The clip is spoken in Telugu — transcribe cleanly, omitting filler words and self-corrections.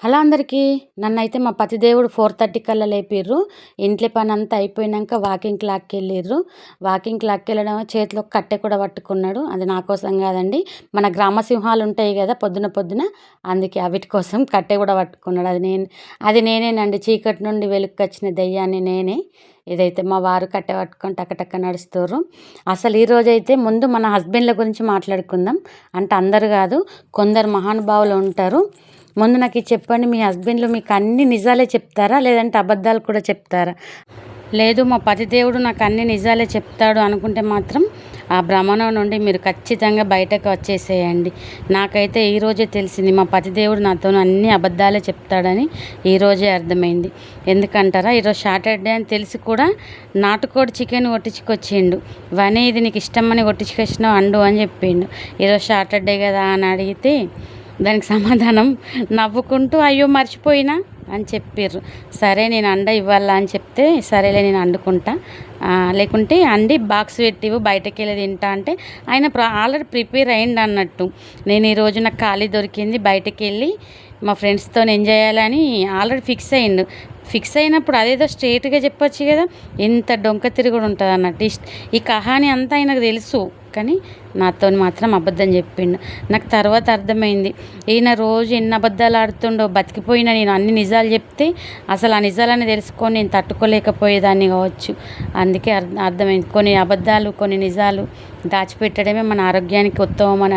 హలో అందరికీ. నన్నైతే మా పతిదేవుడు 4:30 కల్లా లేపిర్రు. ఇంట్లో పనంతా అయిపోయినాక వాకింగ్‌కి లాక్కెళ్ళిర్రు. వాకింగ్‌కి లాక్కెళ్ళడం చేతిలో కట్టె కూడా పట్టుకున్నాడు. అది నా కోసం కాదండి, మన గ్రామ సింహాలు ఉంటాయి కదా పొద్దున పొద్దున, అందుకే అవిటి కోసం కట్టె కూడా పట్టుకున్నాడు. అది నేనేనండి, చీకటి నుండి వెలుగుకొచ్చిన దెయ్యాన్ని నేనే. ఇదైతే మా వారు కట్టె పట్టుకొని టకటక నడుస్తుర్రు. అసలు ఈరోజైతే ముందు మన హస్బెండ్ల గురించి మాట్లాడుకుందాం. అంటే అందరు కాదు, కొందరు మహానుభావులు ఉంటారు. ముందు నాకు ఇది చెప్పండి, మీ హస్బెండ్లు మీకు అన్ని నిజాలే చెప్తారా, లేదంటే అబద్ధాలు కూడా చెప్తారా? లేదు, మా పతిదేవుడు నాకు అన్ని నిజాలే చెప్తాడు అనుకుంటే మాత్రం ఆ భ్రమణం నుండి మీరు ఖచ్చితంగా బయటకు వచ్చేసేయండి. నాకైతే ఈరోజే తెలిసింది, మా పతిదేవుడు నాతో అన్ని అబద్ధాలే చెప్తాడని ఈరోజే అర్థమైంది. ఎందుకంటారా, ఈరోజు సాటర్డే అని తెలిసి కూడా నాటుకోడి చికెన్ కొట్టించుకొచ్చిండు. వనే ఇది నీకు ఇష్టమని కొట్టించుకొచ్చినావు అండు అని చెప్పిండు. ఈరోజు సాటర్డే కదా అని అడిగితే దానికి సమాధానం నవ్వుకుంటూ అయ్యో మర్చిపోయినా అని చెప్పిర్రు. సరే నేను అండ ఇవ్వాలా అని చెప్తే, సరేలే నేను వండుకుంటా, లేకుంటే అండి బాక్స్ పెట్టివు బయటకు వెళ్ళి తింటా అంటే ఆయన ఆల్రెడీ ప్రిపేర్ అయ్యిండు అన్నట్టు. నేను ఈరోజు నాకు ఖాళీ దొరికింది, బయటకు వెళ్ళి మా ఫ్రెండ్స్తో ఎంజాయ్ చేయాలని ఆల్రెడీ ఫిక్స్ అయ్యిండు. ఫిక్స్ అయినప్పుడు అదేదో స్ట్రేట్గా చెప్పొచ్చు కదా, ఎంత డొంక తిరుగుడు ఉంటుంది అన్నట్టు. ఈ కహాని అంతా ఆయనకు తెలుసు, కానీ నాతో మాత్రం అబద్ధం చెప్పిండు. నాకు తర్వాత అర్థమైంది, ఈయన రోజు ఎన్ని అబద్ధాలు ఆడుతుండో. బతికిపోయినా నేను అన్ని నిజాలు చెప్తే అసలు ఆ నిజాలని తెలుసుకొని నేను తట్టుకోలేకపోయేదాన్ని కావచ్చు. అందుకే అర్థమైంది, కొన్ని అబద్ధాలు కొన్ని నిజాలు దాచిపెట్టడమే మన ఆరోగ్యానికి ఉత్తమం అని